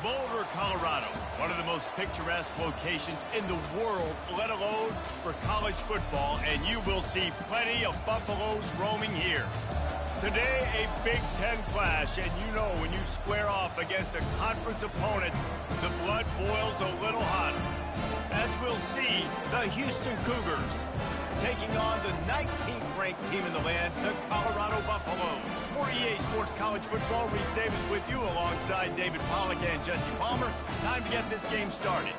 Boulder, Colorado, one of the most picturesque locations in the world, let alone for college football, and you will see plenty of Buffaloes roaming here. Today, a Big Ten clash, and you know when you square off against a conference opponent, the blood boils a little hotter. As we'll see, the Houston Cougars taking on the 19th-ranked team in the land, the Colorado Buffaloes. For EA Sports College Football, Reese Davis with you alongside David Pollack and Jesse Palmer. Time to get this game started.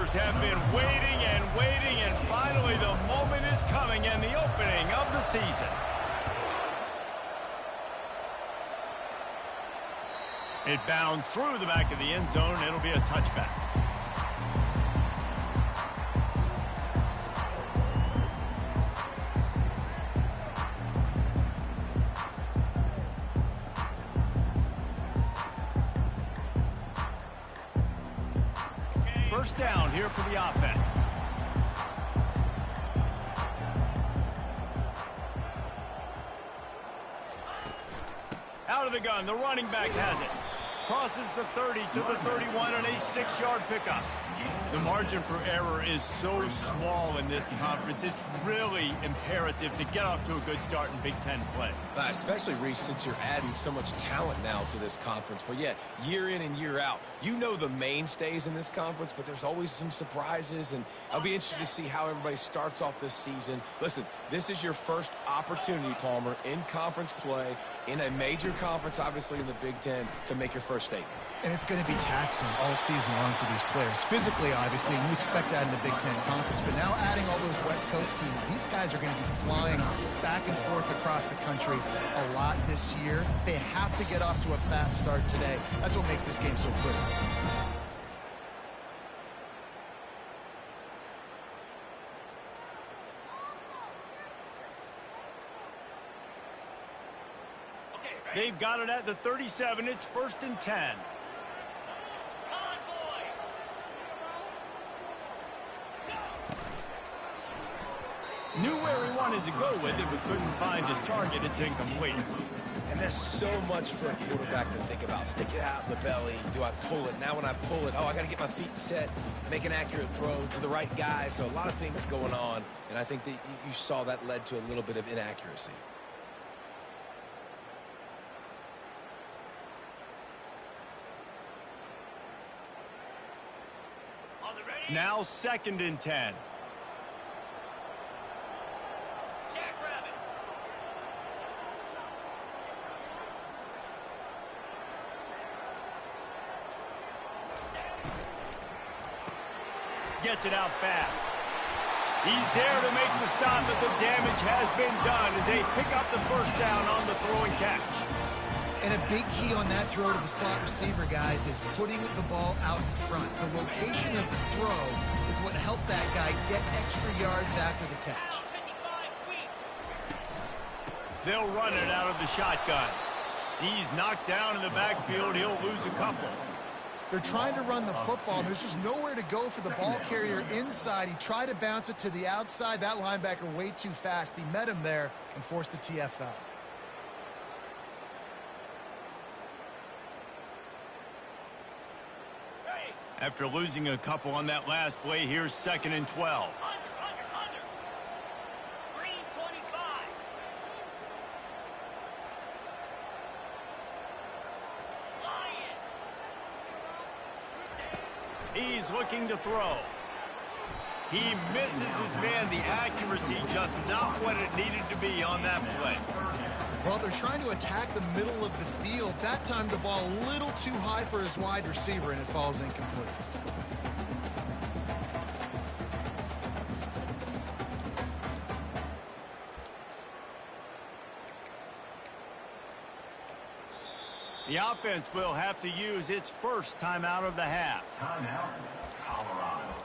Have been waiting and finally the moment is coming and the opening of the season. It bounds through the back of the end zone. It'll be a touchback. First down here for the offense. Out of the gun, the running back has it. Crosses the 30 to the 31 on a 6-yard pickup. The margin for error is so small in this conference. It's really imperative to get off to a good start in Big Ten play. Especially, Reese, since you're adding so much talent now to this conference. But, yeah, year in and year out, you know the mainstays in this conference, but there's always some surprises, and I'll be interested to see how everybody starts off this season. Listen, this is your first opportunity, Palmer, in conference play, in a major conference, obviously in the Big Ten, to make your first statement. And it's going to be taxing all season long for these players. Physically, obviously, you expect that in the Big Ten Conference. But now adding all those West Coast teams, these guys are going to be flying back and forth across the country a lot this year. They have to get off to a fast start today. That's what makes this game so critical. They've got it at the 37. It's 1st and 10. Knew where he wanted to go with it, but couldn't find his target. It's incomplete. And there's so much for a quarterback to think about. Stick it out in the belly. Do I pull it? Now when I pull it, I got to get my feet set, make an accurate throw to the right guy. So a lot of things going on, and I think that you saw that led to a little bit of inaccuracy. Now 2nd and 10. Gets it out fast. He's there to make the stop, but the damage has been done as they pick up the first down on the throw and catch. And a big key on that throw to the slot receiver, guys, is putting the ball out in front. The location of the throw is what helped that guy get extra yards after the catch. They'll run it out of the shotgun. He's knocked down in the backfield. He'll lose a couple. They're trying to run the football. There's just nowhere to go for the ball carrier inside. He tried to bounce it to the outside. That linebacker way too fast. He met him there and forced the TFL. After losing a couple on that last play, here's 2nd and 12. Green 25. He's looking to throw. He misses his man. The accuracy just not what it needed to be on that play. Well, they're trying to attack the middle of the field. That time the ball a little too high for his wide receiver, and it falls incomplete. The offense will have to use its first timeout of the half. Timeout, Colorado.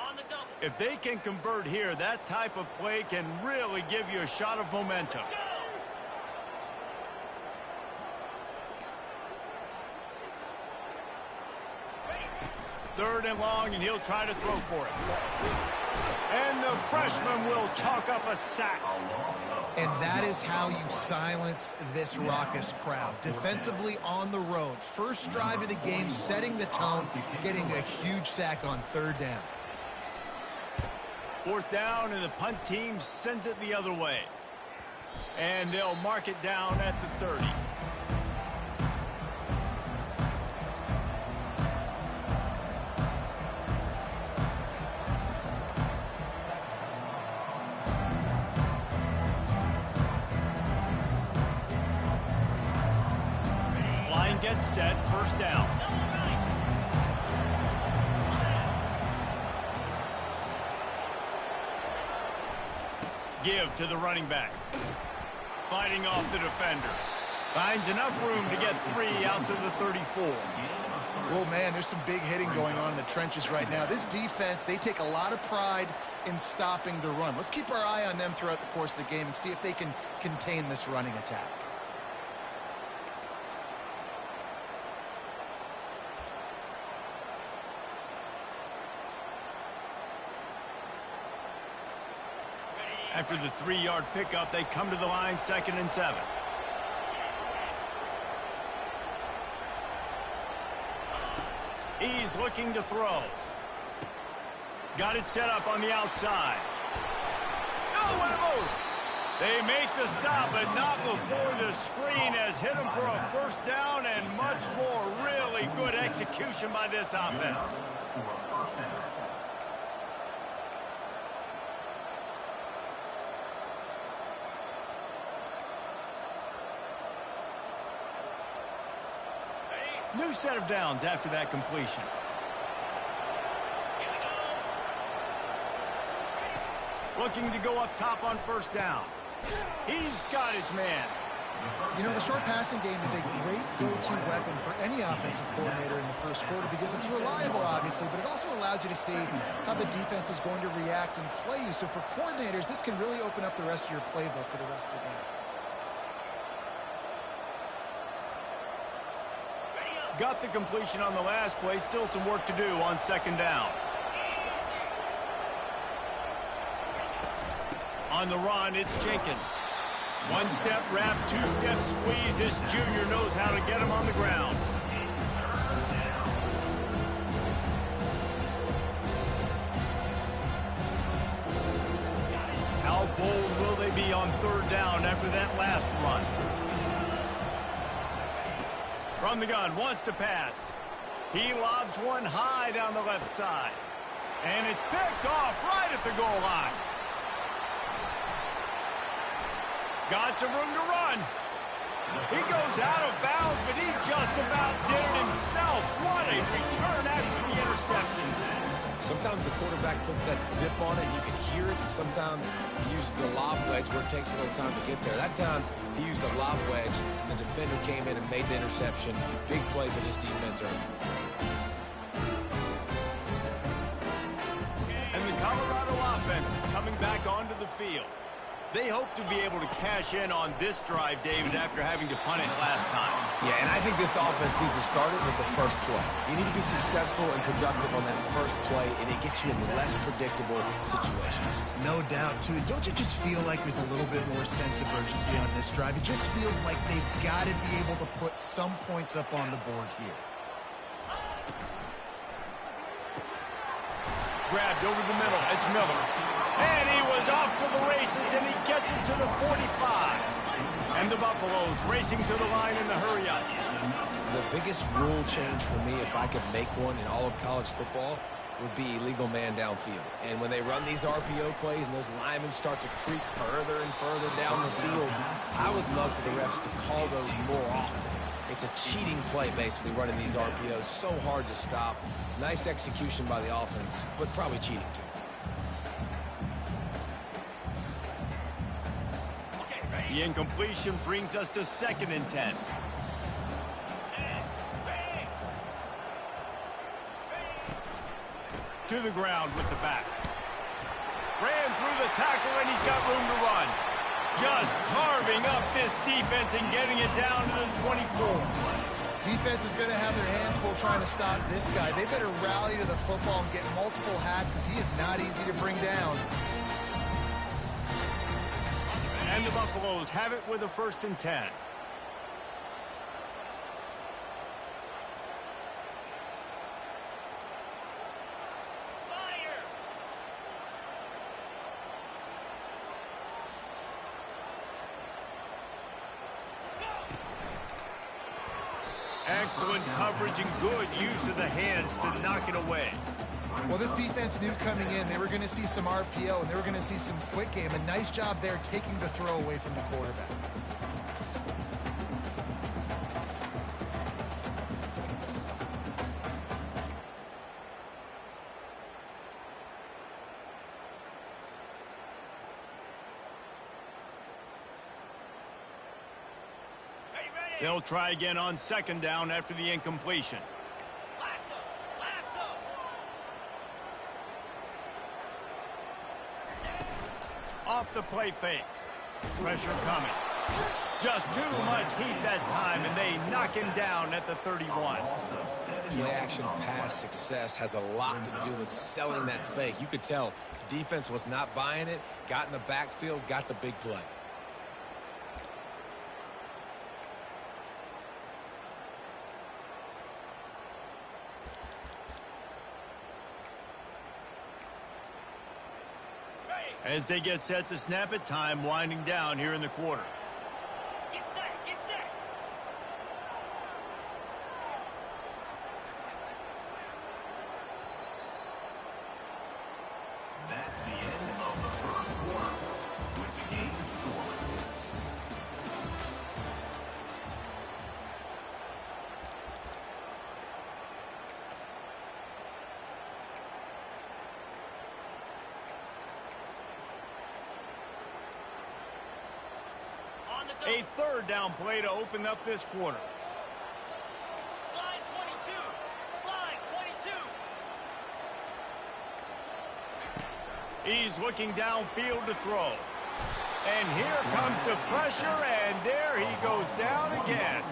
on the double. If they can convert here, that type of play can really give you a shot of momentum. Third and long, and he'll try to throw for it. And the freshman will chalk up a sack. And that is how you silence this raucous crowd. Defensively on the road. First drive of the game, setting the tone, getting a huge sack on third down. Fourth down, and the punt team sends it the other way. And they'll mark it down at the 30. Line gets set, first down. Give to the running back. Fighting off the defender. Finds enough room to get 3 out to the 34. Oh, man, there's some big hitting going on in the trenches right now. This defense, they take a lot of pride in stopping the run. Let's keep our eye on them throughout the course of the game and see if they can contain this running attack. After the 3-yard pickup, they come to the line, 2nd and 7. He's looking to throw. Got it set up on the outside. Oh, what a move! They make the stop, but not before the screen has hit him for a first down and much more. Really good execution by this offense. New set of downs after that completion. Looking to go up top on first down. He's got his man. You know, the short passing game is a great go-to weapon for any offensive coordinator in the first quarter because it's reliable, obviously, but it also allows you to see how the defense is going to react and play you. So for coordinators, this can really open up the rest of your playbook for the rest of the game. Got the completion on the last play. Still some work to do on 2nd down. On the run, it's Jenkins. 1-step wrap, 2-step squeeze. This junior knows how to get him on the ground. How bold will they be on 3rd down after that last run? From the gun, wants to pass. He lobs one high down the left side. And it's picked off right at the goal line. Got some room to run. He goes out of bounds, but he just about did it himself. What a return after the interception. Sometimes the quarterback puts that zip on it, and you can hear it, and sometimes he uses the lob wedge where it takes a little time to get there. That time, he used the lob wedge, and the defender came in and made the interception. Big play for this defense early. And the Colorado offense is coming back onto the field. They hope to be able to cash in on this drive, David, after having to punt it last time. Yeah, and I think this offense needs to start it with the first play. You need to be successful and productive on that first play, and it gets you in less predictable situations. No doubt, too. Don't you just feel like there's a little bit more sense of urgency on this drive? It just feels like they've got to be able to put some points up on the board here. Grabbed over the middle. It's Miller. And he was off to the races, and he gets it to the 45. And the Buffaloes racing to the line in the hurry-up. The biggest rule change for me, if I could make one in all of college football, would be illegal man downfield. And when they run these RPO plays and those linemen start to creep further and further down the field, I would love for the refs to call those more often. It's a cheating play, basically, running these RPOs. So hard to stop. Nice execution by the offense, but probably cheating, too. The incompletion brings us to 2nd and 10. to the ground with the back. Ran through the tackle, and he's got room to run. Just carving up this defense and getting it down to the 24. Defense is going to have their hands full trying to stop this guy. They better rally to the football and get multiple hats because he is not easy to bring down. And the Buffaloes have it with a 1st and 10. Excellent coverage and good use of the hands to knock it away. Well, this defense knew coming in they were going to see some RPO and they were going to see some quick game. A nice job there taking the throw away from the quarterback. They'll try again on 2nd down after the incompletion. Lasso. Off the play fake. Pressure coming. Just too much heat that time, and they knock him down at the 31. Play-action pass success has a lot to do with selling that fake. You could tell defense was not buying it, got in the backfield, got the big play. As they get set to snap it, time winding down here in the quarter. Get set. That's the end of the 1st quarter, with the game scored. On the A double. 3rd down play to open up this quarter. Slide 22. Slide 22. He's looking downfield to throw. And here comes the pressure, and there he goes down again.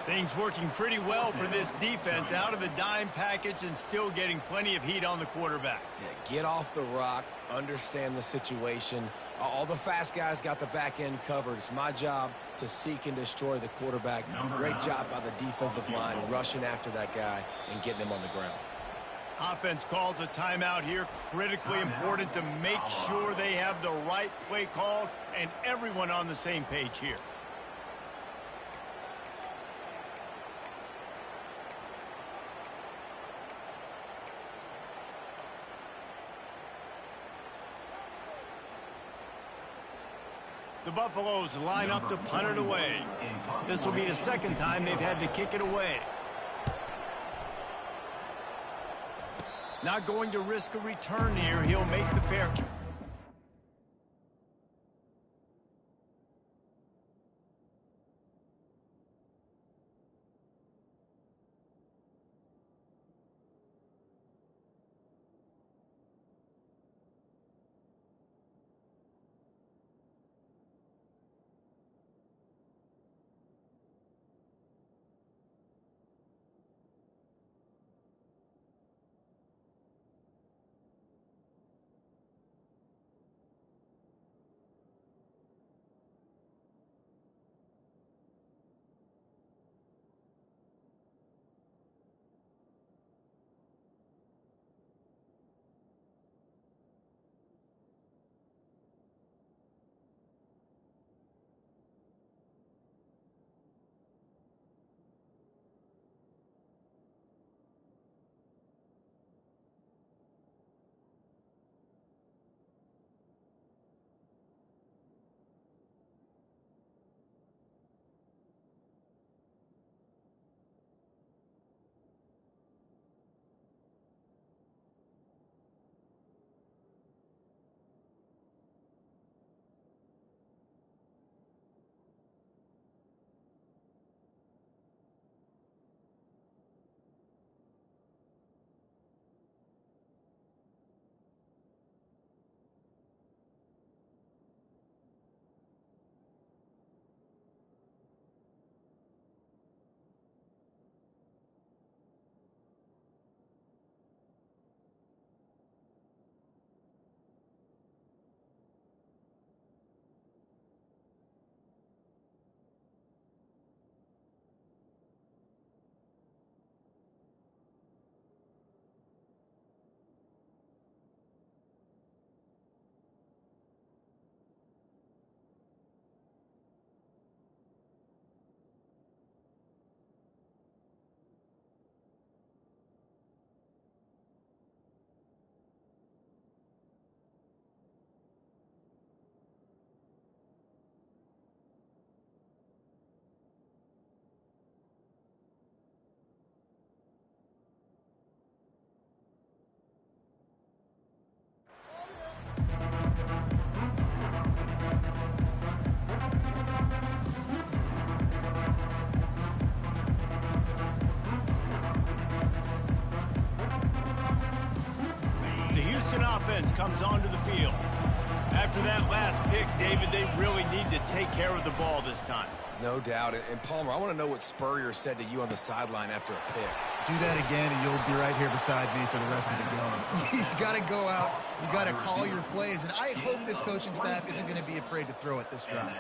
Things working pretty well for this defense, out of a dime package and still getting plenty of heat on the quarterback. Yeah, get off the rock, understand the situation. All the fast guys got the back end covered. It's my job to seek and destroy the quarterback. Great job by the defensive line rushing after that guy and getting him on the ground. Offense calls a timeout here. Critically important to make sure they have the right play called and everyone on the same page here. The Buffaloes line up to punt it away. This will be the 2nd time they've had to kick it away. Not going to risk a return here. He'll make the fair. Houston offense comes onto the field. After that last pick, David, they really need to take care of the ball this time. No doubt. And Palmer, I want to know what Spurrier said to you on the sideline after a pick. Do that again, and you'll be right here beside me for the rest of the game. You got to go out. You got to call your plays. And I hope this coaching staff isn't going to be afraid to throw it this drive.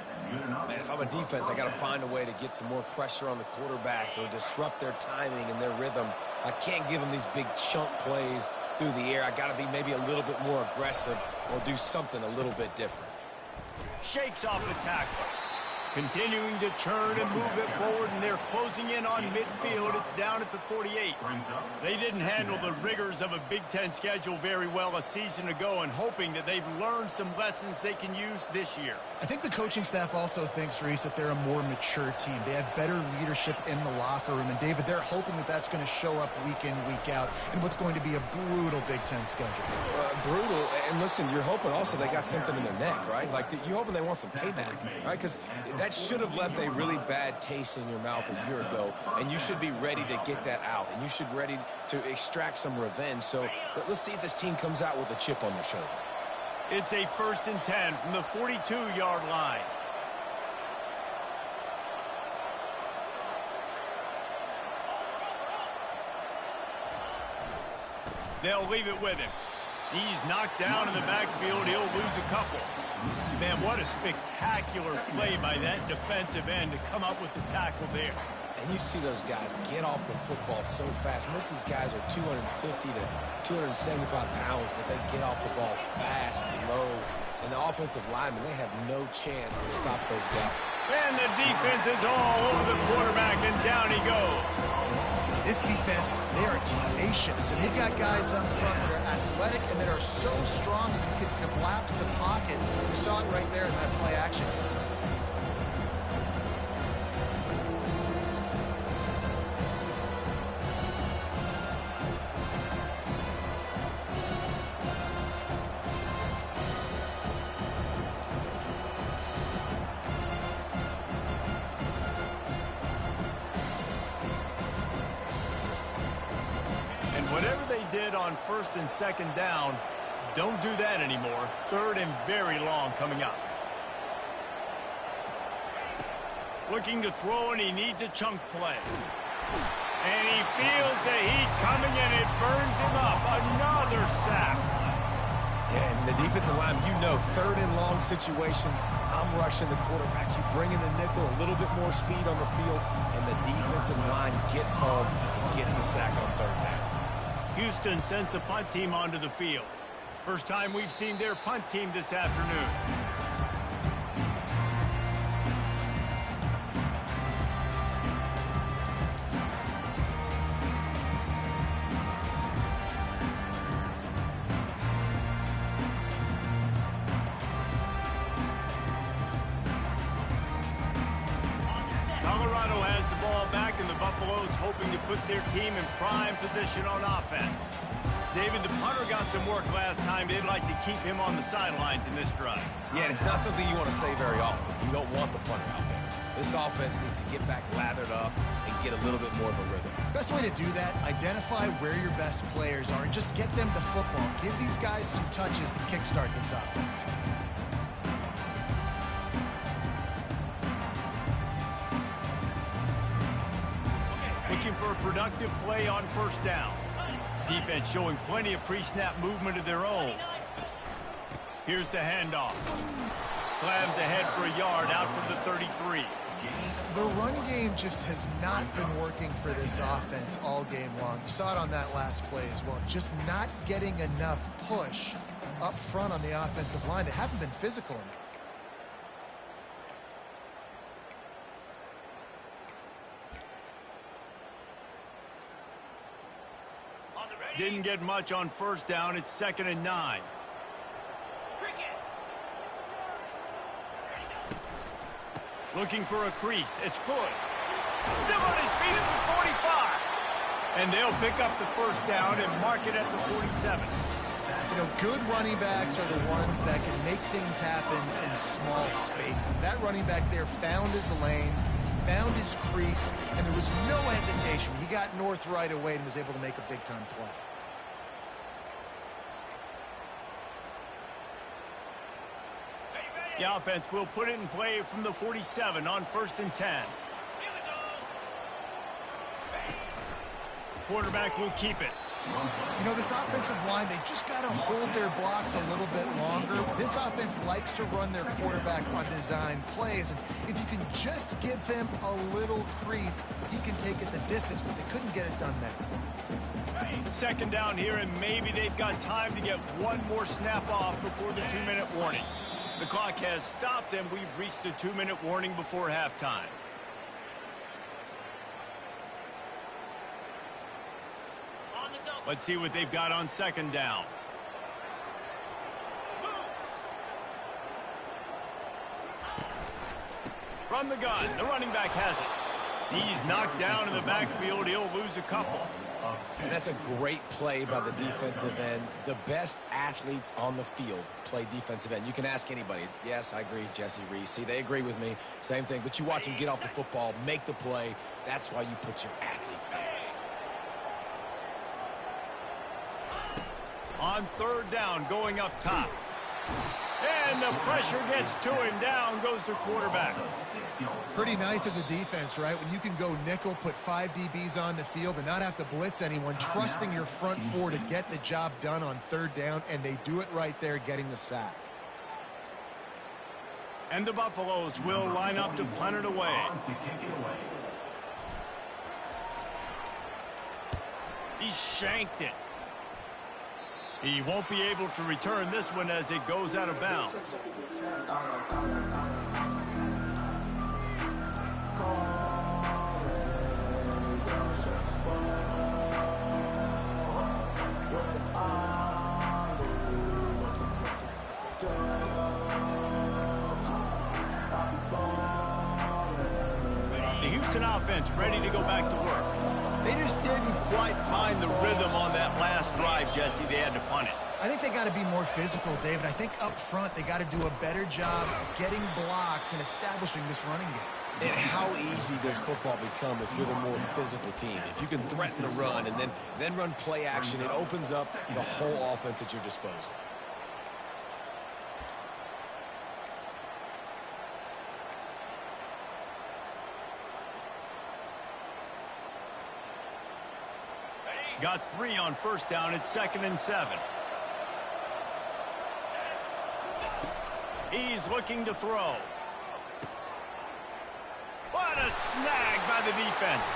Man, if I'm a defense, I got to find a way to get some more pressure on the quarterback or disrupt their timing and their rhythm. I can't give them these big chunk plays through the air. I got to be maybe a little bit more aggressive or do something a little bit different. Shakes off the tackler. Continuing to turn and move it forward, and they're closing in on midfield. It's down at the 48. They didn't handle the rigors of a Big Ten schedule very well a season ago, and hoping that they've learned some lessons they can use this year. I think the coaching staff also thinks, Reese, that they're a more mature team. They have better leadership in the locker room. And, David, they're hoping that that's going to show up week in, week out in what's going to be a brutal Big Ten schedule. Brutal. And, listen, you're hoping also they got something in their neck, right? Like, you're hoping they want some payback, right? Because that should have left a really bad taste in your mouth a year ago, and you should be ready to get that out, and you should be ready to extract some revenge. So let's see if this team comes out with a chip on their shoulder. It's a 1st and 10 from the 42-yard line. They'll leave it with him. He's knocked down in the backfield. He'll lose a couple. Man, what a spectacular play by that defensive end to come up with the tackle there. And you see those guys get off the football so fast. Most of these guys are 250 to 275 pounds, but they get off the ball fast and low. And the offensive linemen, they have no chance to stop those guys. And the defense is all over the quarterback, and down he goes. This defense, they are tenacious, and they've got guys up front that are athletic and that are so strong that you can collapse the pocket. You saw it right there in that play action. Whatever they did on 1st and 2nd down, don't do that anymore. 3rd and very long coming up. Looking to throw, and he needs a chunk play. And he feels the heat coming, and it burns him up. Another sack. Yeah, and the defensive line, 3rd and long situations, I'm rushing the quarterback. You bring in the nickel, a little bit more speed on the field, and the defensive line gets home and gets the sack on 3rd down. Houston sends the punt team onto the field. First time we've seen their punt team this afternoon. Colorado has the ball back, and the Buffaloes hoping to put their team in prime position on offense. David, the punter got some work last time. They'd like to keep him on the sidelines in this drive. Yeah, and it's not something you want to say very often. You don't want the punter out there. This offense needs to get back lathered up and get a little bit more of a rhythm. Best way to do that, identify where your best players are and just get them the football. Give these guys some touches to kickstart this offense. Looking for a productive play on 1st down. Defense showing plenty of pre-snap movement of their own. Here's the handoff. Slams ahead for a yard out from the 33. The run game just has not been working for this offense all game long. You saw it on that last play as well. Just not getting enough push up front on the offensive line. They haven't been physical enough. Didn't get much on 1st down. It's 2nd and 9. Looking for a crease. It's good. Still on his feet at the 45. And they'll pick up the 1st down and mark it at the 47. You know, good running backs are the ones that can make things happen in small spaces. That running back there found his lane, found his crease, and there was no hesitation. He got north right away and was able to make a big-time play. The offense will put it in play from the 47 on 1st and 10. Here we go. Quarterback will keep it. You know, this offensive line, they just got to hold their blocks a little bit longer. This offense likes to run their quarterback on design plays. And if you can just give him a little crease, he can take it the distance, but they couldn't get it done there. 2nd down here, and maybe they've got time to get one more snap off before the 2-minute warning. The clock has stopped, and we've reached the 2-minute warning before halftime. On the double. Let's see what they've got on 2nd down. Moves. From the gun, the running back has it. He's knocked down in the backfield. He'll lose a couple. And that's a great play by the defensive end. The best athletes on the field play defensive end. You can ask anybody. Yes, I agree, Jesse Reese. See, they agree with me. Same thing. But you watch them get off the football, make the play. That's why you put your athletes there. On 3rd down, going up top. And the pressure gets to him. Down goes the quarterback. Pretty nice as a defense, right? When you can go nickel, put 5 DBs on the field and not have to blitz anyone, trusting your front 4 to get the job done on 3rd down, and they do it right there, getting the sack. And the Buffaloes will line up to punt it away. He shanked it. He won't be able to return this one as it goes out of bounds. The Houston offense ready to go back to work. They just didn't quite find the rhythm on that last drive, Jesse. They had to punt it. I think they got to be more physical, David. I think up front they got to do a better job getting blocks and establishing this running game. And how easy does football become if you're the more physical team? If you can threaten the run and then run play action, it opens up the whole offense at your disposal. Got 3 on 1st down. It's 2nd and 7. He's looking to throw. What a snag by the defense.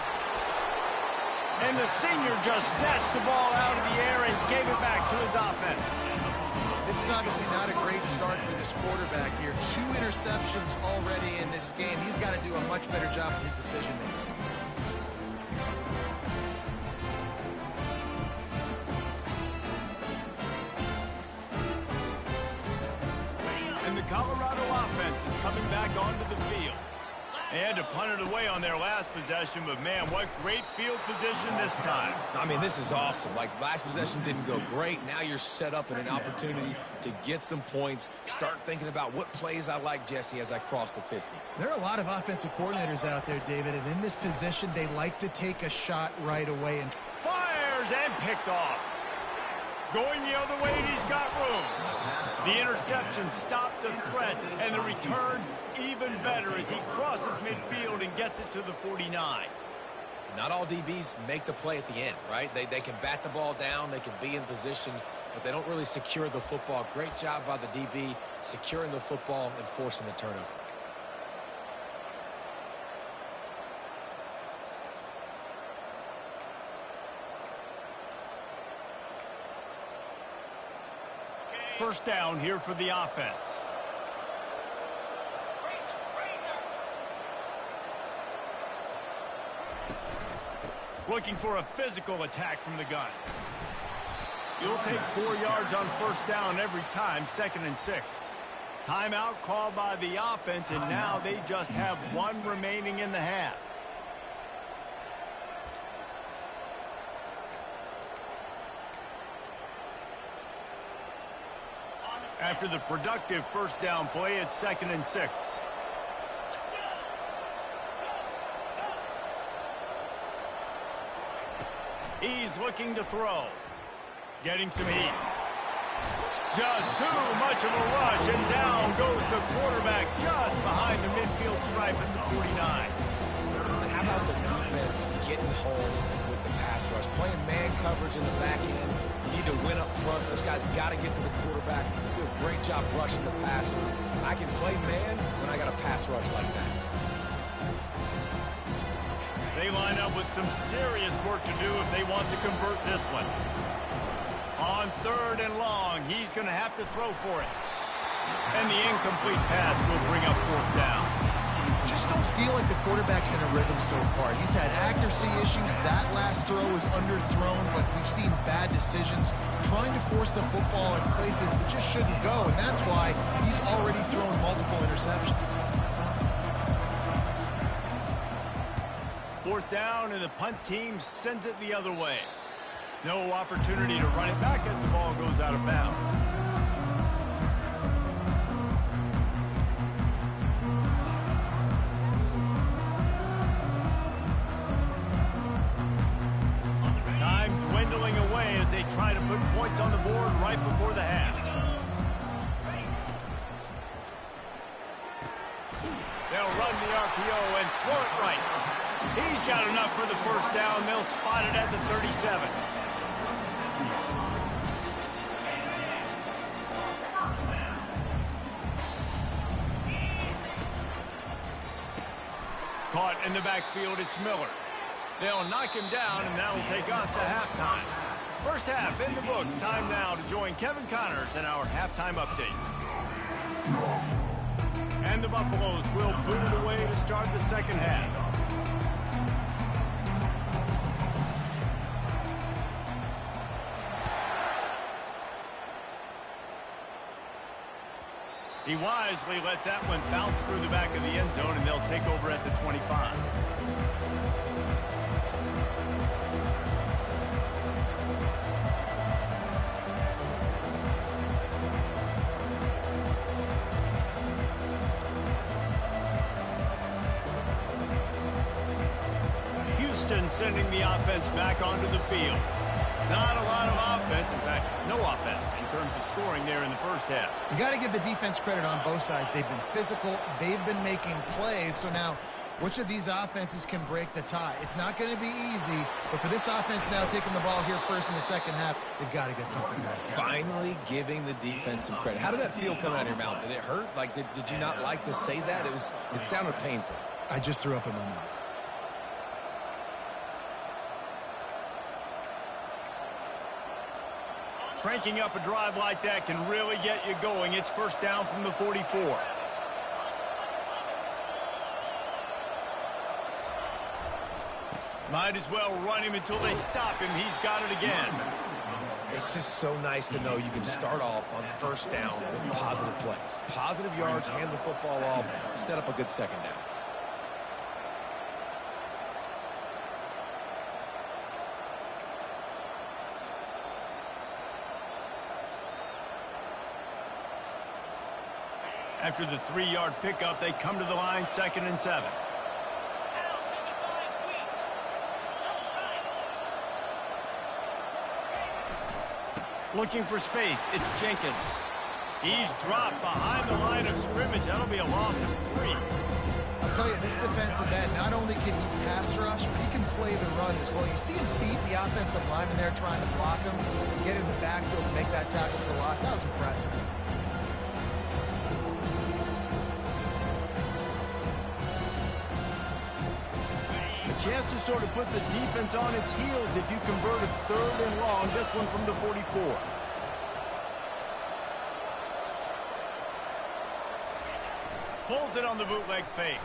And the senior just snatched the ball out of the air and gave it back to his offense. This is obviously not a great start for this quarterback here. 2 interceptions already in this game. He's got to do a much better job with his decision making. And the Colorado offense is coming back onto the field. They had to punt it away on their last possession, but man, what great field position this time. I mean, this is awesome. Like, last possession didn't go great. Now you're set up in an opportunity to get some points. Start thinking about what plays I like, Jesse, as I cross the 50. There are a lot of offensive coordinators out there, David, and in this position, they like to take a shot right away. And Fires and picked off. Going the other way, he's got room. The interception stopped the threat, and the return even better as he crosses midfield and gets it to the 49. Not all DBs make the play at the end, right? They can bat the ball down, they can be in position, but they don't really secure the football. Great job by the DB securing the football and forcing the turnover. First down here for the offense. Looking for a physical attack from the gun. You'll take 4 yards on first down every time, 2nd and 6. Timeout called by the offense, and now they just have 1 remaining in the half. After the productive first down play, it's 2nd and 6. He's looking to throw. Getting some heat. Just too much of a rush, and down goes the quarterback just behind the midfield stripe at the 49. And how about the defense getting home with the pass rush? Playing man coverage in the back end. You need to win up front. Those guys got to get to the quarterback. Do a great job rushing the passer. I can play man when I got a pass rush like that. They line up with some serious work to do if they want to convert this one. On 3rd and long, he's going to have to throw for it. And the incomplete pass will bring up 4th down. Just don't feel like the quarterback's in a rhythm so far. He's had accuracy issues. That last throw was underthrown, but we've seen bad decisions trying to force the football in places it just shouldn't go, and that's why he's already thrown multiple interceptions. 4th down, and the punt team sends it the other way. No opportunity to run it back as the ball goes out of bounds. Time dwindling away as they try to put points on the board right before the half. They'll run the RPO and throw it right. He's got enough for the 1st down. They'll spot it at the 37. Caught in the backfield, it's Miller. They'll knock him down, and that'll take us to halftime. First half in the books. Time now to join Kevin Connors in our halftime update. And the Buffaloes will boot it away to start the second half. He wisely lets that one bounce through the back of the end zone, and they'll take over at the 25. Houston sending the offense back onto the field. Not a lot of offense, in fact, no offense in terms of scoring there in the first half. You got to give the defense credit on both sides. They've been physical. They've been making plays. So now, which of these offenses can break the tie? It's not going to be easy, but for this offense now taking the ball here first in the second half, they've got to get something back. Finally giving the defense some credit. How did that feel coming out of your mouth? Did it hurt? Like, did you not like to say that? It sounded painful. I just threw up in my mouth. Cranking up a drive like that can really get you going. It's 1st down from the 44. Might as well run him until they stop him. He's got it again. It's just so nice to know you can start off on 1st down with positive plays. Positive yards, hand the football off, set up a good second down. After the 3-yard pickup, they come to the line 2nd and 7. Looking for space, it's Jenkins. He's dropped behind the line of scrimmage. That'll be a loss of 3. I'll tell you, this defensive end, not only can he pass rush, but he can play the run as well. You see him beat the offensive lineman there trying to block him, get in the backfield to make that tackle for loss. That was impressive. Chance to sort of put the defense on its heels if you converted 3rd and long. This one from the 44. Pulls it on the bootleg fake.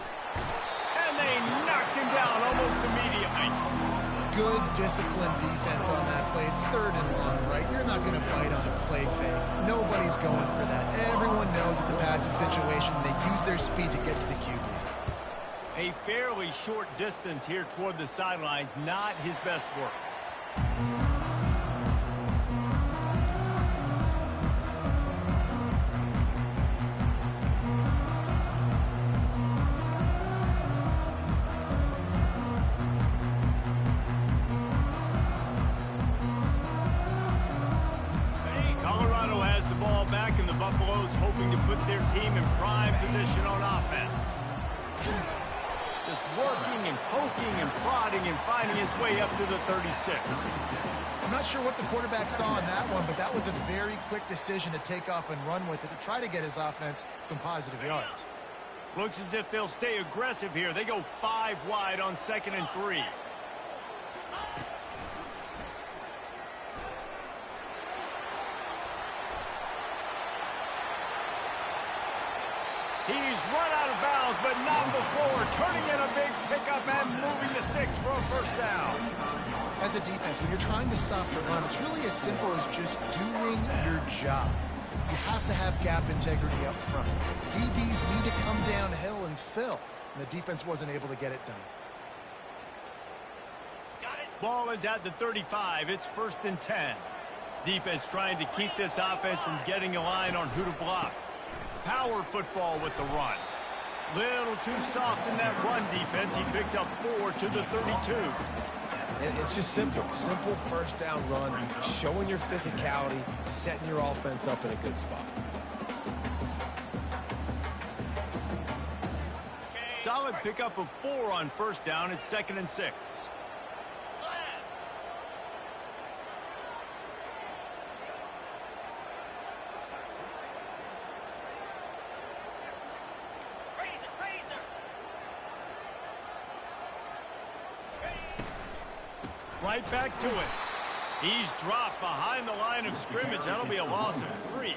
And they knocked him down almost immediately. Good disciplined defense on that play. It's 3rd and long, right? You're not going to bite on a play fake. Nobody's going for that. Everyone knows it's a passing situation. They use their speed to get to the QB. A fairly short distance here toward the sidelines, not his best work. Colorado has the ball back, and the Buffaloes hoping to put their team in prime position on offense. Just working and poking and prodding and finding his way up to the 36. I'm not sure what the quarterback saw in that one, but that was a very quick decision to take off and run with it to try to get his offense some positive yards. Looks as if they'll stay aggressive here. They go 5 wide on 2nd and 3. He's run out of bounds, but not before turning in a big pickup and moving the sticks for a first down. As a defense, when you're trying to stop the run, it's really as simple as just doing your job. You have to have gap integrity up front. DBs need to come downhill and fill, and the defense wasn't able to get it done. Got it. Ball is at the 35. It's 1st and 10. Defense trying to keep this offense from getting a line on who to block. Power football with the run. Little too soft in that run defense. He picks up 4 to the 32. And it's just simple first down run, showing your physicality, setting your offense up in a good spot. Solid pickup of 4 on first down. It's 2nd and 6. Right back to it. He's dropped behind the line of scrimmage. That'll be a loss of 3.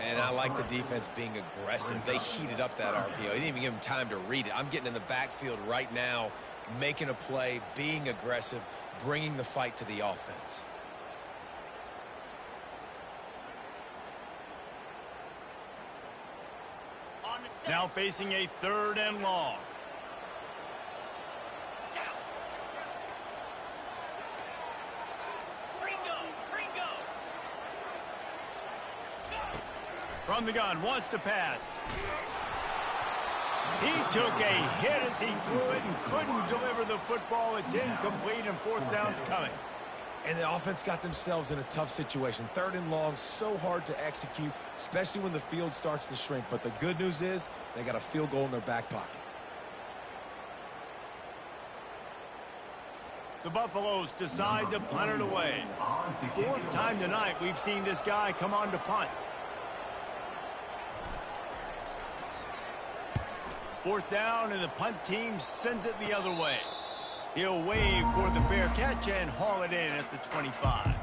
And I like the defense being aggressive. They heated up that RPO. He didn't even give him time to read it. I'm getting in the backfield right now, making a play, being aggressive, bringing the fight to the offense. Now facing a 3rd and long. From the gun, wants to pass. He took a hit as he threw it and couldn't deliver the football. It's incomplete, and 4th down's coming. And the offense got themselves in a tough situation. 3rd and long, so hard to execute, especially when the field starts to shrink. But the good news is they got a field goal in their back pocket. The Buffaloes decide to punt it away. 4th time tonight we've seen this guy come on to punt. 4th down, and the punt team sends it the other way. He'll wave for the fair catch and haul it in at the 25.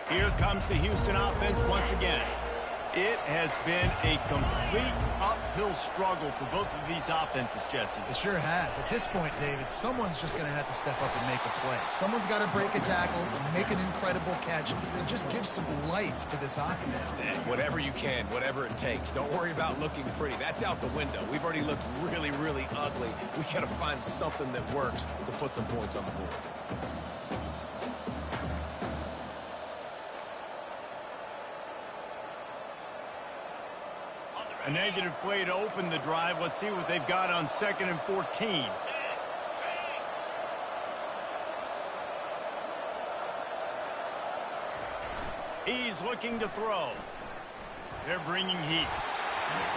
Here comes the Houston offense once again. It has been a complete uphill struggle for both of these offenses, Jesse. It sure has. At this point, David, someone's just going to have to step up and make a play. Someone's got to break a tackle, make an incredible catch, and just give some life to this offense. Whatever you can, whatever it takes. Don't worry about looking pretty. That's out the window. We've already looked really, really ugly. We got to find something that works to put some points on the board. A negative play to open the drive. Let's see what they've got on 2nd and 14. He's looking to throw. They're bringing heat.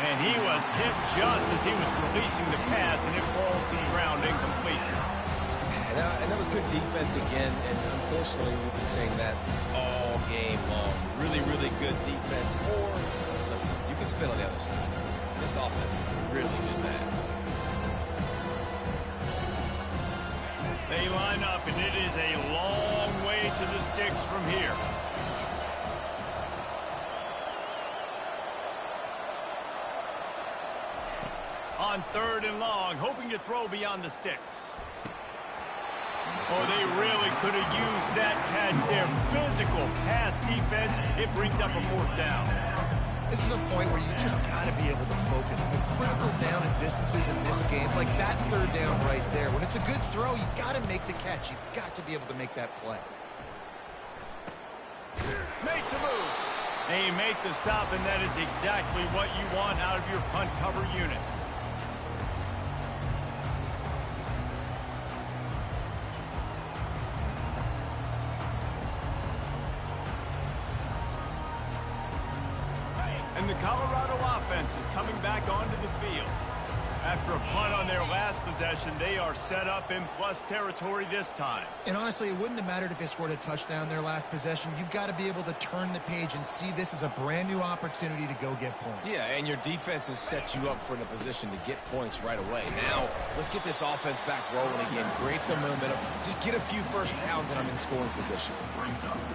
And he was hit just as he was releasing the pass, and it falls to the ground incomplete. And that was good defense again, and unfortunately we've been saying that all game long. Really, really good defense. Or, listen, you can spin on the other side. This offense has really been bad. They line up, and it is a long way to the sticks from here. On 3rd and long, hoping to throw beyond the sticks. Oh, they really could have used that catch there. Physical pass defense. It brings up a 4th down. This is a point where you just got to be able to focus. The critical down and distances in this game, like that 3rd down right there. When it's a good throw, you got to make the catch. You've got to be able to make that play. Makes a move. They make the stop, and that is exactly what you want out of your punt cover unit. And the Colorado offense is coming back onto the field. After a punt on their last possession, they are set up in plus territory this time. And honestly, it wouldn't have mattered if they scored a touchdown their last possession. You've got to be able to turn the page and see this as a brand new opportunity to go get points. Yeah, and your defense has set you up for the position to get points right away. Now, let's get this offense back rolling again. Create some momentum. Just get a few first downs and I'm in scoring position.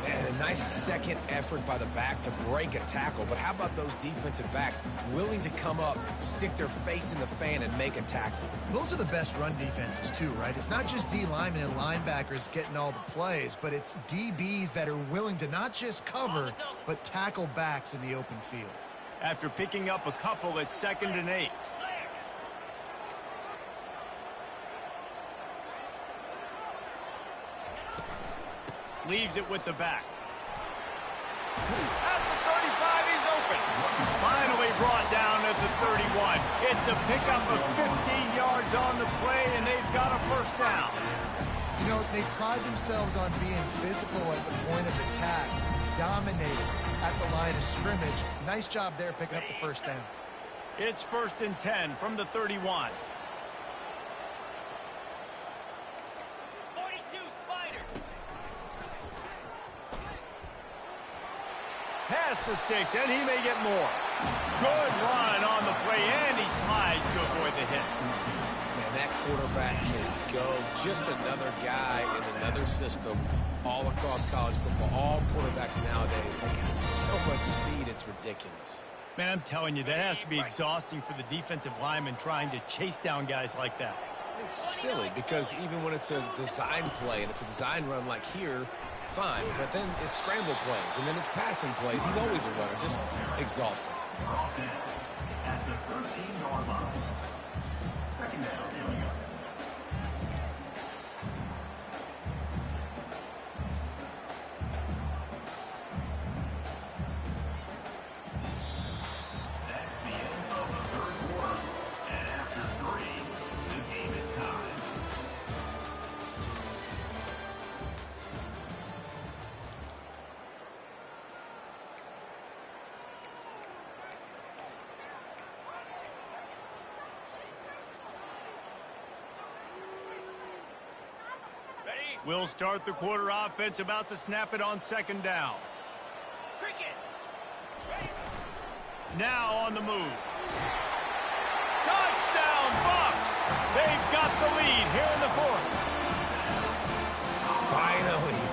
And a nice second effort by the back to break a tackle. But how about those defensive backs willing to come up, stick their face in the fan, and make a tackle? Those are the best run defenses too, right? It's not just D linemen and linebackers getting all the plays, but it's DBs that are willing to not just cover, but tackle backs in the open field. After picking up a couple, it's 2nd and 8. Leaves it with the back. At the 35, he's open. Finally brought down at the 31. It's a pickup of 15 yards on the play, and they've got a first down. You know, they pride themselves on being physical at the point of attack, dominating at the line of scrimmage. Nice job there picking up the first down. It's 1st and 10 from the 31. 42 Spider. Pass the sticks, and he may get more. Good run on the play, and he slides to avoid the hit. Man, that quarterback can go. Just another guy in another system all across college football. All quarterbacks nowadays, they got so much speed, it's ridiculous. Man, I'm telling you, that has to be exhausting for the defensive lineman trying to chase down guys like that. It's silly because even when it's a design play and it's a design run like here, fine, but then it's scramble plays and then it's passing plays. He's always a runner, just exhausting. At the 13-yard line. 2nd down. That's the end of the 3rd quarter. And after 3, the game is tied. We'll start the quarter offense, about to snap it on 2nd down. Cricket. Now on the move. Touchdown, Bucks! They've got the lead here in the 4th.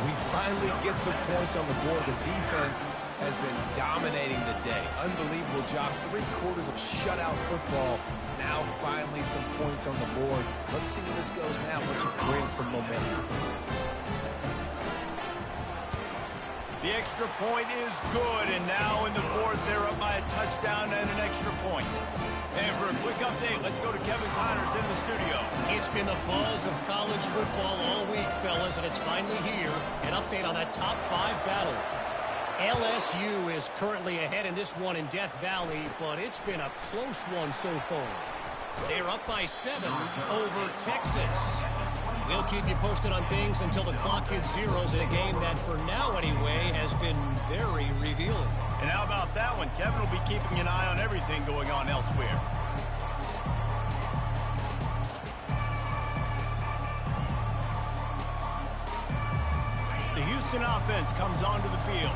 We finally get some points on the board. The defense has been dominating the day. Unbelievable job. 3/4 of shutout football. Now finally some points on the board. Let's see where this goes now once you've created some momentum. The extra point is good, and now in the 4th, they're up by a touchdown and an extra point. And for a quick update, let's go to Kevin Connors in the studio. It's been the buzz of college football all week, fellas, and it's finally here. An update on that top 5 battle. LSU is currently ahead in this one in Death Valley, but it's been a close one so far. They're up by 7 over Texas. We'll keep you posted on things until the clock hits zeros in a game that, for now anyway, has been very revealing. And how about that one? Kevin will be keeping an eye on everything going on elsewhere. The Houston offense comes onto the field.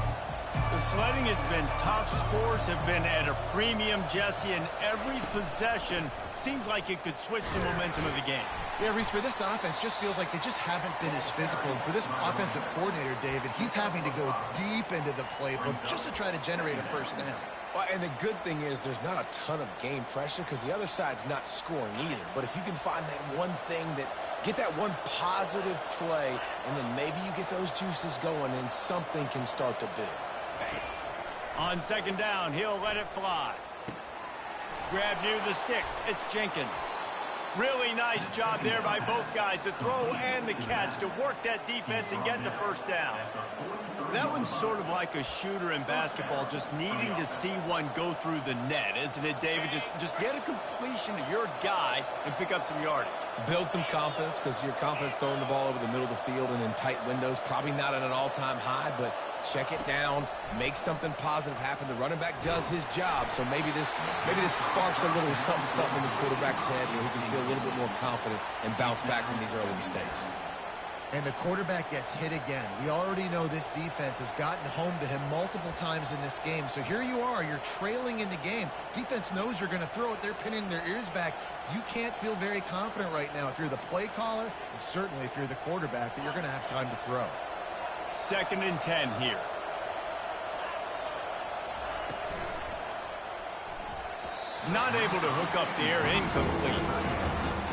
The sledding has been tough. Scores have been at a premium, Jesse, and every possession seems like it could switch the momentum of the game. Yeah, Reese, for this offense, just feels like they just haven't been as physical. For this offensive coordinator, David, he's having to go deep into the playbook just to try to generate a first down. Well, and the good thing is there's not a ton of game pressure because the other side's not scoring either. But if you can find that one thing get that one positive play, and then maybe you get those juices going and something can start to build. On 2nd down, he'll let it fly. Grab near the sticks. It's Jenkins. Really nice job there by both guys, the throw and the catch, to work that defense and get the first down. That one's sort of like a shooter in basketball, just needing to see one go through the net, isn't it, David? Just get a completion to your guy and pick up some yardage. Build some confidence, because your confidence throwing the ball over the middle of the field and in tight windows, probably not at an all-time high, but check it down, make something positive happen. The running back does his job, so maybe this sparks a little something in the quarterback's head where he can feel a little bit more confident and bounce back from these early mistakes. And the quarterback gets hit again. We already know this defense has gotten home to him multiple times in this game. So here you are, you're trailing in the game. Defense knows you're going to throw it. They're pinning their ears back. You can't feel very confident right now if you're the play caller, and certainly if you're the quarterback, that you're going to have time to throw. 2nd and 10 here. Not able to hook up there, incomplete.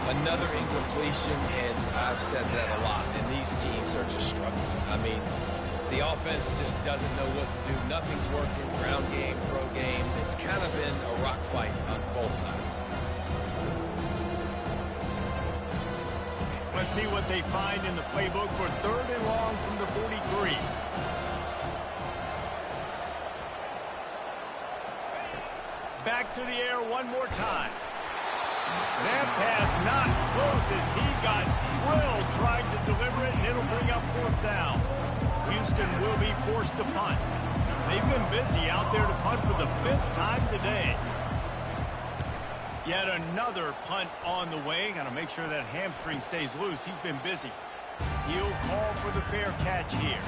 Another incompletion, and I've said that a lot, and these teams are just struggling. I mean, the offense just doesn't know what to do. Nothing's working. Ground game, throw game. It's kind of been a rock fight on both sides. Let's see what they find in the playbook for 3rd and long from the 43. Back to the air one more time. That pass not close as he got drilled trying to deliver it, and it'll bring up 4th down. Houston will be forced to punt. They've been busy out there to punt for the 5th time today. Yet another punt on the way. Got to make sure that hamstring stays loose. He's been busy. He'll call for the fair catch here.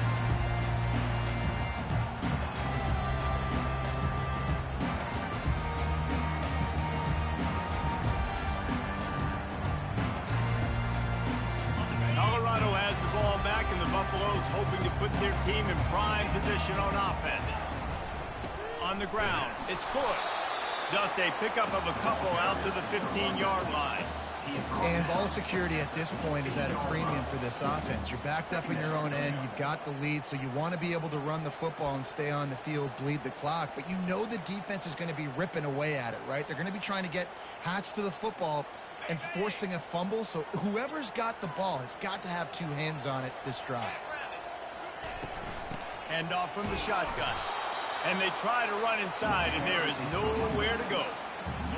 Colorado has the ball back, and the Buffaloes hoping to put their team in prime position on offense. On the ground, it's good. Just a pickup of a couple out to the 15-yard line. And ball security at this point is at a premium for this offense. You're backed up in your own end. You've got the lead, so you want to be able to run the football and stay on the field, bleed the clock. But you know the defense is going to be ripping away at it, right? They're going to be trying to get Hats to the football and forcing a fumble. So whoever's got the ball has got to have 2 hands on it this drive. Hand off from the shotgun. And they try to run inside, and there is nowhere to go.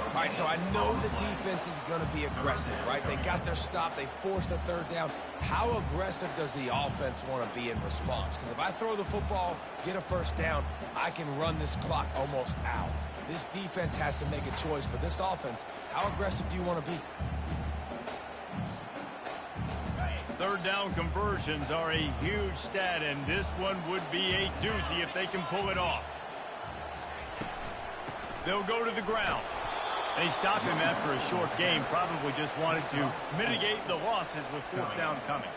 All right, so I know the defense is going to be aggressive, right? They got their stop. They forced a 3rd down. How aggressive does the offense want to be in response? Because if I throw the football, get a 1st down, I can run this clock almost out. This defense has to make a choice, but this offense, how aggressive do you want to be? 3rd down conversions are a huge stat, and this one would be a doozy if they can pull it off. They'll go to the ground. They stop him after a short game, probably just wanted to mitigate the losses with 4th down coming.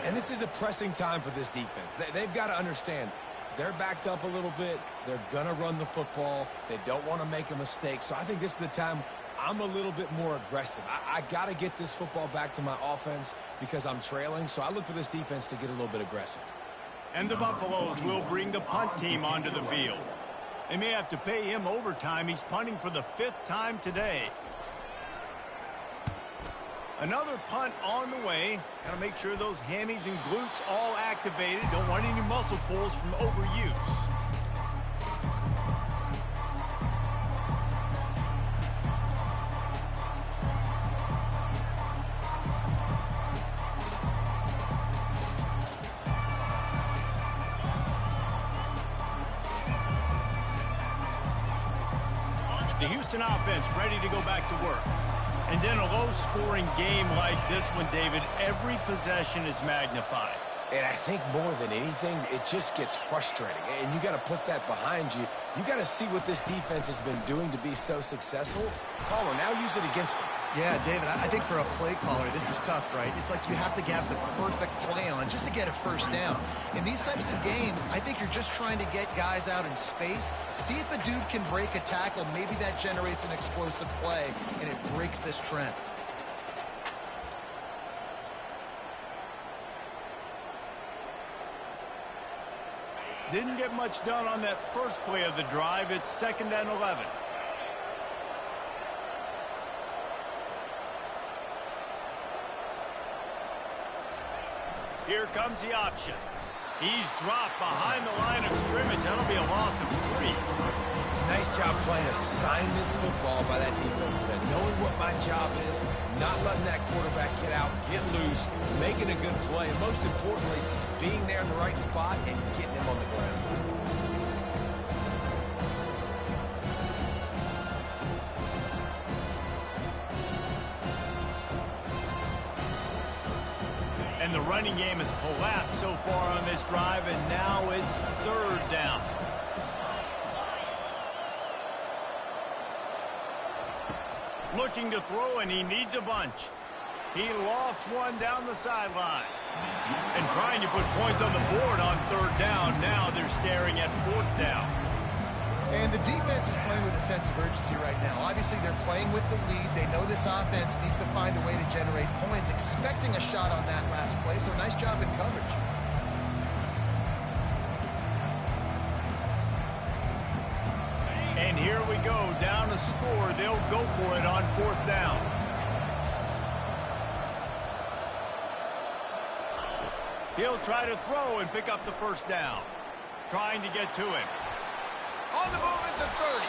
And this is a pressing time for this defense. They've got to understand they're backed up a little bit. They're going to run the football. They don't want to make a mistake. So I think this is the time I'm a little bit more aggressive. I got to get this football back to my offense because I'm trailing. So I look for this defense to get a little bit aggressive. And the Buffaloes will bring the punt team onto the field. They may have to pay him overtime. He's punting for the 5th time today. Another punt on the way. Got to make sure those hammies and glutes all activated. Don't want any muscle pulls from overuse. The Houston offense ready to go back to work. And in a low-scoring game like this one, David, every possession is magnified. And I think more than anything, it just gets frustrating. And you got to put that behind you. You got to see what this defense has been doing to be so successful. Caller, now use it against them. Yeah, David, I think for a play caller, this is tough, right? It's like you have to have the perfect play on just to get a 1st down. In these types of games, I think you're just trying to get guys out in space, see if a dude can break a tackle. Maybe that generates an explosive play, and it breaks this trend. Didn't get much done on that first play of the drive. It's 2nd and 11. Here comes the option. He's dropped behind the line of scrimmage. That'll be a loss of 3. Nice job playing assignment football by that defensive end. Knowing what my job is, not letting that quarterback get out, get loose, making a good play, and most importantly, being there in the right spot and getting him on the ground. And the running game has collapsed so far on this drive, and now it's 3rd down. Looking to throw, and he needs a bunch. He lofts one down the sideline. And trying to put points on the board on 3rd down. Now they're staring at 4th down. And the defense is playing with a sense of urgency right now. Obviously, they're playing with the lead. They know this offense needs to find a way to generate points, expecting a shot on that last play. So nice job in coverage. And here we go, down to score. They'll go for it on 4th down. He'll try to throw and pick up the 1st down. Trying to get to him. On the move at the 30.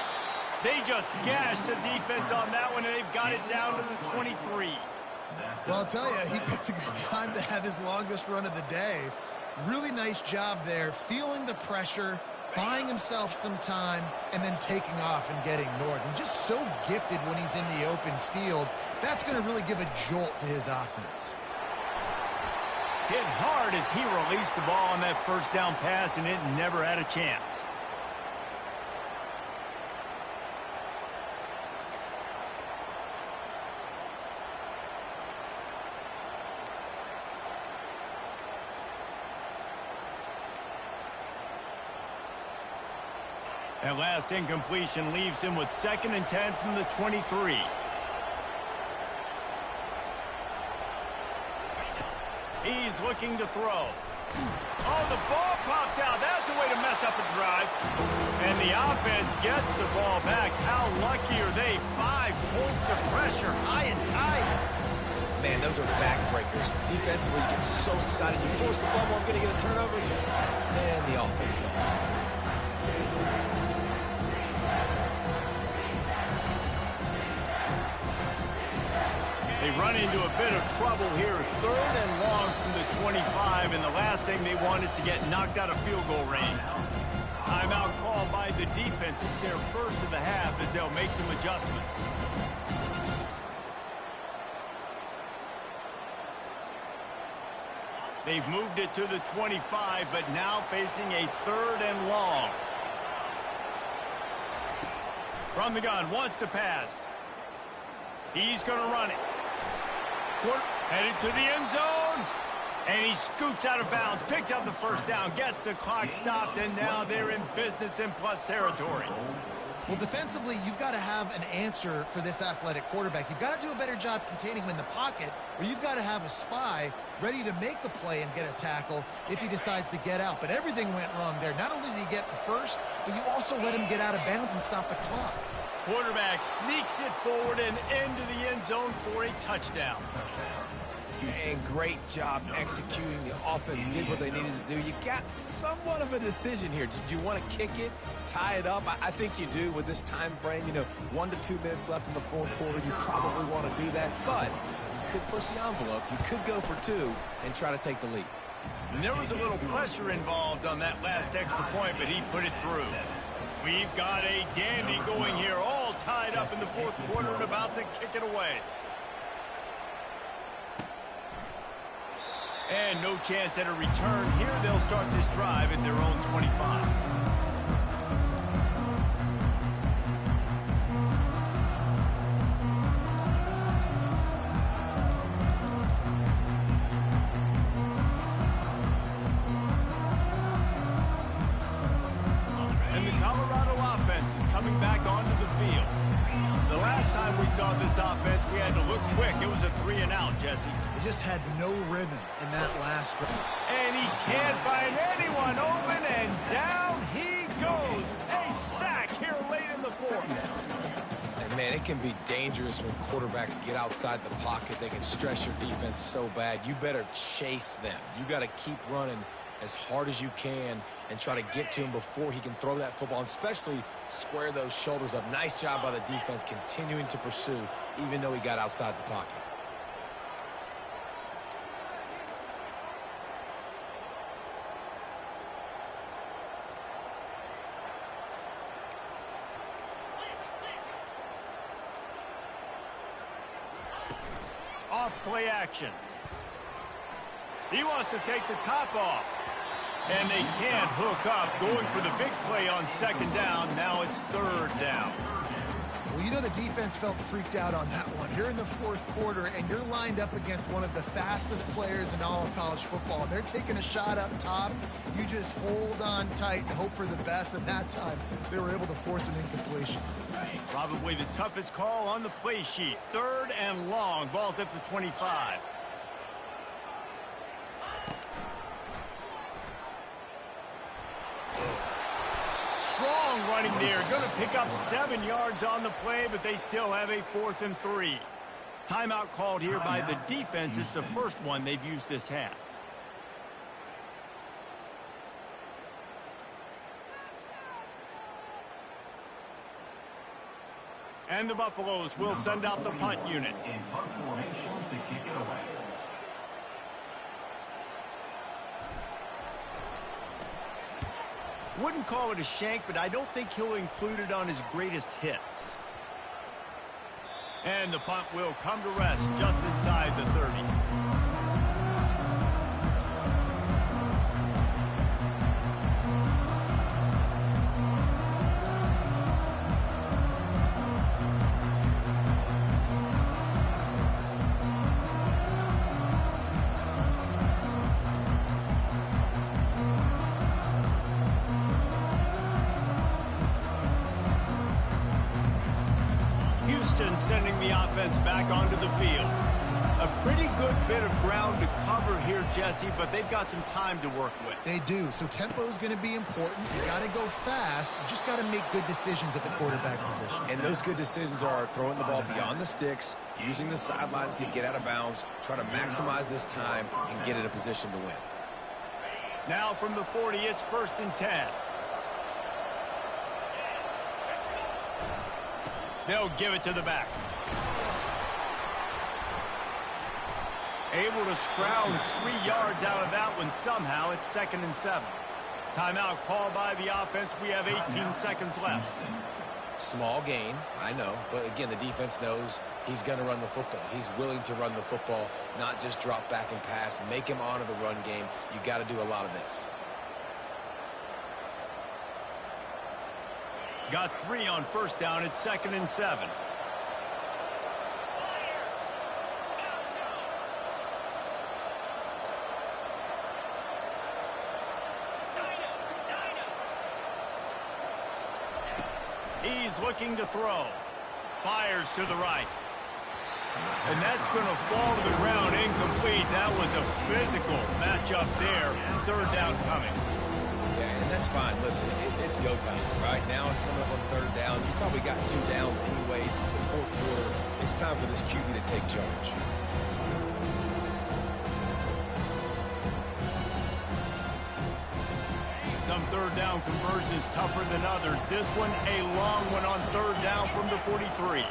They just gashed the defense on that one, and they've got it down to the 23. Well, I'll tell you, he picked a good time to have his longest run of the day. Really nice job there, feeling the pressure, buying himself some time, and then taking off and getting north. And just so gifted when he's in the open field. That's going to really give a jolt to his offense. Hit hard as he released the ball on that 1st down pass, and it never had a chance. That last incompletion leaves him with 2nd and 10 from the 23. He's looking to throw. Oh, the ball popped out. That's a way to mess up a drive. And the offense gets the ball back. How lucky are they? 5 points of pressure, high and tight. Man, those are backbreakers. Defensively, you get so excited. You force the fumble, I'm going to get a turnover. And the offense falls out. They run into a bit of trouble here. 3rd and long from the 25, and the last thing they want is to get knocked out of field goal range. Timeout called by the defense. It's their 1st of the half as they'll make some adjustments. They've moved it to the 25, but now facing a 3rd and long. From the gun, wants to pass. He's going to run it. Headed to the end zone. And he scoots out of bounds, picks up the 1st down, gets the clock stopped, and now they're in business in plus territory. Well, defensively, you've got to have an answer for this athletic quarterback. You've got to do a better job containing him in the pocket, or you've got to have a spy ready to make the play and get a tackle if he decides to get out. But everything went wrong there. Not only did he get the 1st, but you also let him get out of bounds and stop the clock. Quarterback sneaks it forward and into the end zone for a touchdown. And great job executing. The offense did what they needed to do. You got somewhat of a decision here. Do you want to kick it, tie it up? I think you do with this time frame. 1 to 2 minutes left in the 4th quarter. You probably want to do that, but you could push the envelope. You could go for 2 and try to take the lead. And there was a little pressure involved on that last extra point, but he put it through. We've got a dandy going here, all tied up in the 4th quarter and about to kick it away. And no chance at a return. Here they'll start this drive at their own 25. And the Colorado offense is coming back onto the field. The last time we saw this offense, we had to look quick. It was a 3-and-out, Jesse. They just had no rhythm in that last drive. And he can't find anyone open, and down he goes. A sack here late in the 4th. And man, And it can be dangerous when quarterbacks get outside the pocket. They can stress your defense so bad. You better chase them. You got to keep running as hard as you can and try to get to him before he can throw that football, and especially square those shoulders up. Nice job by the defense continuing to pursue even though he got outside the pocket. Off play action. He wants to take the top off. And they can't hook up. Going for the big play on second down. Now it's third down. Well, you know the defense felt freaked out on that one. You're in the fourth quarter, and you're lined up against one of the fastest players in all of college football. They're taking a shot up top. You just hold on tight and hope for the best. And that time, they were able to force an incompletion. Probably the toughest call on the play sheet. Third and long. Ball's at the 25. Strong running there. Going to pick up 7 yards on the play, but they still have a 4th and 3. Timeout called here by the defense. It's the first one they've used this half. And the Buffaloes will send out the punt unit. In punt formation to kick it away. Wouldn't call it a shank, but I don't think he'll include it on his greatest hits. And the punt will come to rest just inside the 30. Sending the offense back onto the field. A pretty good bit of ground to cover here, Jesse, but they've got some time to work with. They do. So tempo is going to be important. You got to go fast. You just got to make good decisions at the quarterback position. And those good decisions are throwing the ball beyond the sticks, using the sidelines to get out of bounds, try to maximize this time and get in a position to win. Now from the 40, it's 1st and 10. They'll give it to the back. Able to scrounge 3 yards out of that one somehow. It's 2nd and 7. Timeout called by the offense. We have 18 seconds left. Small gain, I know, but again, the defense knows he's going to run the football. He's willing to run the football, not just drop back and pass, make him honor the run game. You got to do a lot of this. Got 3 on 1st down. It's 2nd and 7. He's looking to throw. Fires to the right. And that's going to fall to the ground incomplete. That was a physical matchup there. 3rd down coming. Yeah, and that's fine. Listen, it's go time. Right now it's coming up on 3rd down. You probably got 2 downs anyways. It's the 4th quarter. It's time for this QB to take charge. Some 3rd down conversions tougher than others. This one a long one on 3rd down from the 43.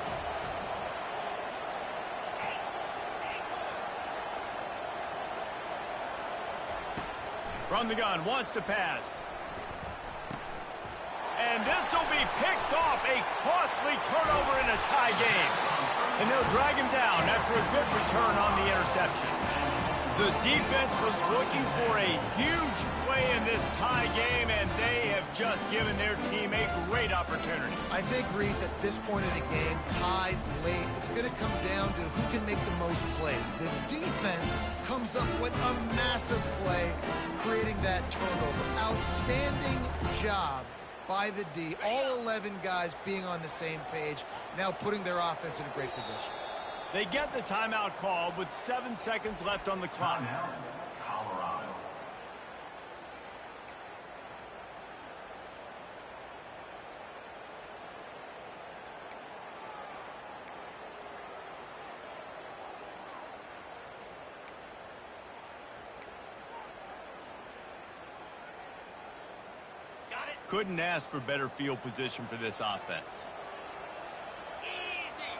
From the gun, wants to pass. And this will be picked off. A costly turnover in a tie game. And they'll drag him down after a good return on the interception. The defense was looking for a huge play in this tie game, and they have just given their team a great opportunity. I think, Reese, at this point of the game, tied late, it's going to come down to who can make the most plays. The defense comes up with a massive play, creating that turnover. Outstanding job by the D. All 11 guys being on the same page, now putting their offense in a great position. They get the timeout call with 7 seconds left on the clock. Colorado. Couldn't ask for better field position for this offense. Easy.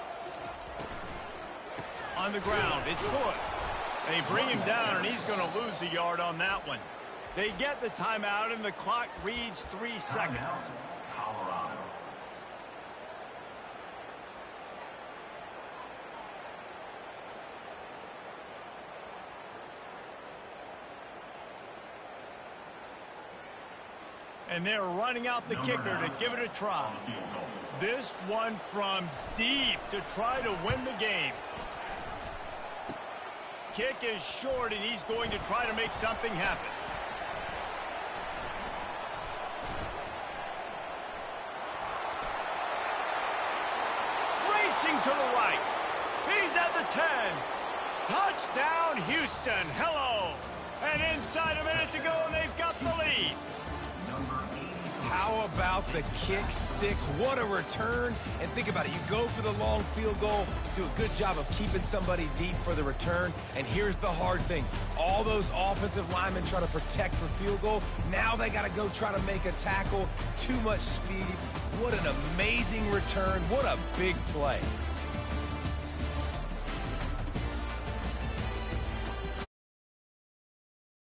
On the ground, it's good. They bring him down, and he's going to lose a yard on that one. They get the timeout, and the clock reads 3 seconds. Timeout, Colorado. And they're running out the kicker to give it a try. This one from deep to try to win the game. Kick is short, and he's going to try to make something happen. Racing to the right. He's at the 10. Touchdown, Houston. Hello. And inside a minute to go, and they've got the lead. How about the kick six? What a return. And think about it. You go for the long field goal, do a good job of keeping somebody deep for the return. And here's the hard thing. All those offensive linemen try to protect for field goal. Now they got to go try to make a tackle. Too much speed. What an amazing return. What a big play.